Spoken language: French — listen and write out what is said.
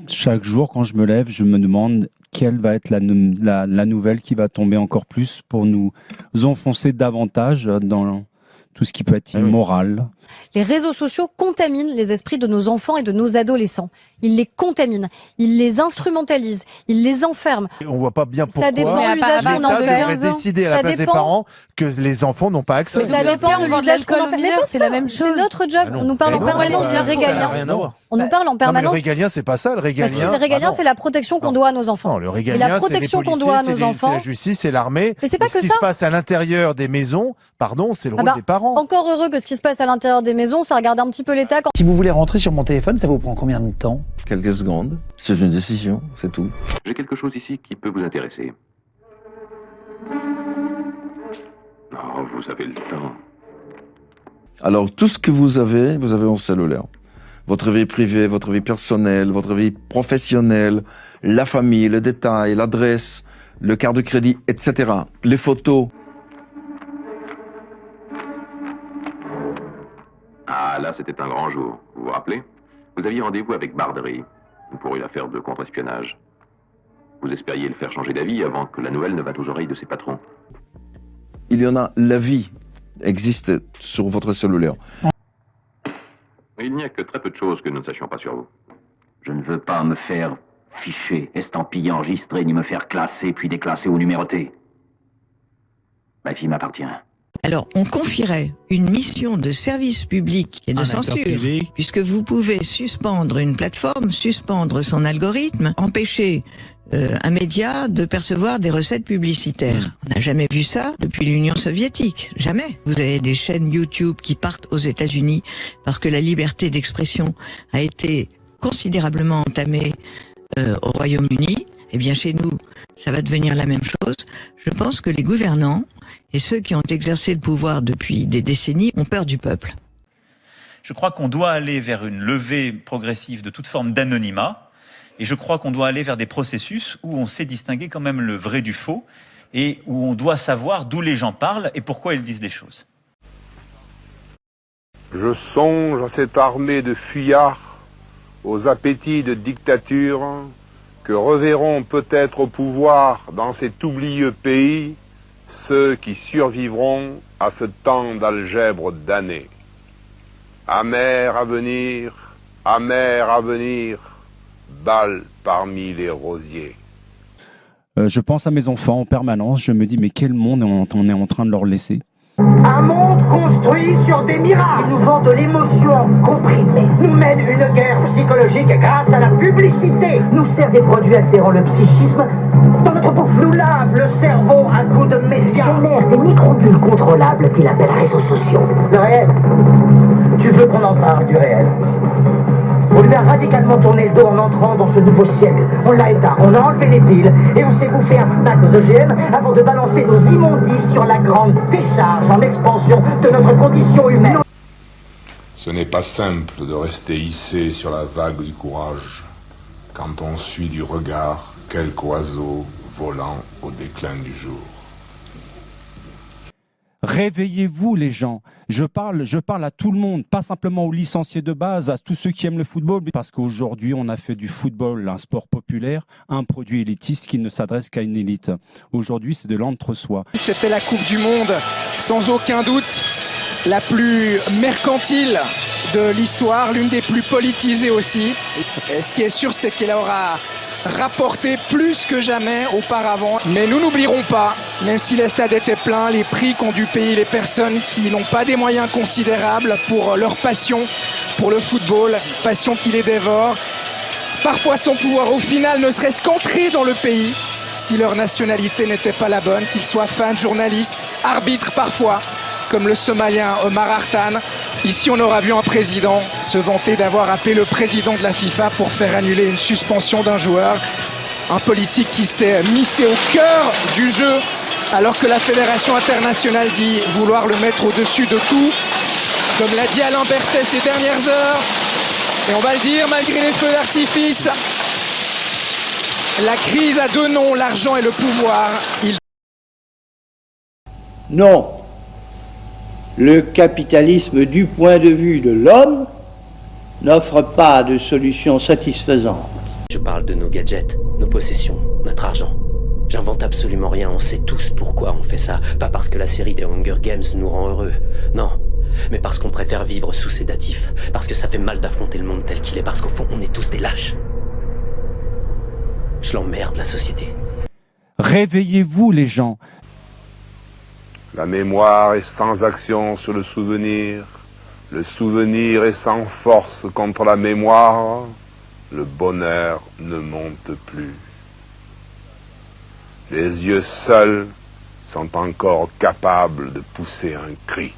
chaque jour, quand je me lève, je me demande quelle va être la nouvelle qui va tomber encore plus pour nous enfoncer davantage dans tout ce qui peut être immoral. Les réseaux sociaux contaminent les esprits de nos enfants et de nos adolescents. Ils les contaminent, ils les instrumentalisent, ils les enferment. Et on voit pas bien pourquoi Ça dépend de l'usage qu'on en l'État devrait fait. décider à la Ça place des dépend. parents que les enfants n'ont pas accès. Ça dépend de l'usage qu'on en fait. Mais c'est la même chose. C'est notre job. Ah non. On nous parle Mais en non, permanence du ça n'a régalien. rien à voir. On nous parle en Non, mais le permanence. régalien, c'est pas ça. Le Bah régalien, si, le régalien, c'est la protection qu'on doit à nos enfants. Non, le Et régalien, la c'est les protection qu'on policiers, doit à c'est nos c'est enfants. la justice, c'est l'armée. Mais c'est pas Et ce que qui ça. se passe à l'intérieur des maisons, pardon, c'est le rôle bah, des parents. Encore heureux que ce qui se passe à l'intérieur des maisons, ça regarde un petit peu l'État. Si vous voulez rentrer sur mon téléphone, ça vous prend combien de temps? Quelques secondes. C'est une décision, c'est tout. J'ai quelque chose ici qui peut vous intéresser. Oh, vous avez le temps. Alors, tout ce que vous avez en cellulaire. Votre vie privée, votre vie personnelle, votre vie professionnelle, la famille, le détail, l'adresse, le carte de crédit, etc. Les photos. Ah, là, c'était un grand jour. Vous vous rappelez? Vous aviez rendez-vous avec Bardery pour une affaire de contre-espionnage. Vous espériez le faire changer d'avis avant que la nouvelle ne vînt aux oreilles de ses patrons. Il y en a, la vie existe sur votre cellulaire. Il n'y a que très peu de choses que nous ne sachions pas sur vous. Je ne veux pas me faire ficher, estampiller, enregistrer, ni me faire classer, puis déclasser ou numéroter. Ma fille m'appartient. Alors, on confierait une mission de service public et de censure, puisque vous pouvez suspendre une plateforme, suspendre son algorithme, empêcher un média de percevoir des recettes publicitaires. On n'a jamais vu ça depuis l'Union soviétique, jamais. Vous avez des chaînes YouTube qui partent aux États-Unis parce que la liberté d'expression a été considérablement entamée au Royaume-Uni. Eh bien, chez nous, ça va devenir la même chose. Je pense que les gouvernants et ceux qui ont exercé le pouvoir depuis des décennies ont peur du peuple. Je crois qu'on doit aller vers une levée progressive de toute forme d'anonymat. Et je crois qu'on doit aller vers des processus où on sait distinguer quand même le vrai du faux et où on doit savoir d'où les gens parlent et pourquoi ils disent des choses. Je songe à cette armée de fuyards, aux appétits de dictature, que reverront peut-être au pouvoir dans cet oublieux pays ceux qui survivront à ce temps d'algèbre damné. Amer avenir, balle parmi les rosiers. Je pense à mes enfants en permanence, je me dis mais quel monde on est en train de leur laisser? Un monde construit sur des miracles. Ils nous vendent de l'émotion comprimée. Nous mènent une guerre psychologique grâce à la publicité. Nous sert des produits altérant le psychisme dans notre bouffe. Nous lave le cerveau à coups de médias. Génère des microbules contrôlables qu'il appelle réseaux sociaux. Le réel. Tu veux qu'on en parle du réel? On lui a radicalement tourné le dos en entrant dans ce nouveau siècle. On l'a éteint, on a enlevé les piles et on s'est bouffé un snack aux OGM avant de balancer nos immondices sur la grande décharge en expansion de notre condition humaine. Ce n'est pas simple de rester hissé sur la vague du courage quand on suit du regard quelque oiseau volant au déclin du jour. Réveillez-vous les gens. Je parle à tout le monde, pas simplement aux licenciés de base, à tous ceux qui aiment le football, parce qu'aujourd'hui on a fait du football un sport populaire, un produit élitiste qui ne s'adresse qu'à une élite. Aujourd'hui c'est de l'entre-soi. C'était la Coupe du Monde, sans aucun doute, la plus mercantile de l'histoire, l'une des plus politisées aussi. Et ce qui est sûr, c'est qu'elle aura rapporté plus que jamais auparavant. Mais nous n'oublierons pas, même si les stades étaient pleins, les prix qu'ont dû payer les personnes qui n'ont pas des moyens considérables pour leur passion pour le football, passion qui les dévore. Parfois sans pouvoir au final ne serait-ce qu'entrer dans le pays si leur nationalité n'était pas la bonne, qu'ils soient fans, journalistes, arbitres parfois, comme le Somalien Omar Artan. Ici, on aura vu un président se vanter d'avoir appelé le président de la FIFA pour faire annuler une suspension d'un joueur. Un politique qui s'est missé au cœur du jeu, alors que la Fédération internationale dit vouloir le mettre au-dessus de tout. Comme l'a dit Alain Berset ces dernières heures. Et on va le dire, malgré les feux d'artifice, la crise a deux noms, l'argent et le pouvoir. Non. Le capitalisme, du point de vue de l'homme, n'offre pas de solution satisfaisante. Je parle de nos gadgets, nos possessions, notre argent. J'invente absolument rien, on sait tous pourquoi on fait ça. Pas parce que la série des Hunger Games nous rend heureux, non. Mais parce qu'on préfère vivre sous sédatifs. Parce que ça fait mal d'affronter le monde tel qu'il est. Parce qu'au fond, on est tous des lâches. Je l'emmerde, la société. Réveillez-vous les gens. La mémoire est sans action sur le souvenir souvenir est sans force contre la mémoire, le bonheur ne monte plus. Les yeux seuls sont encore capables de pousser un cri.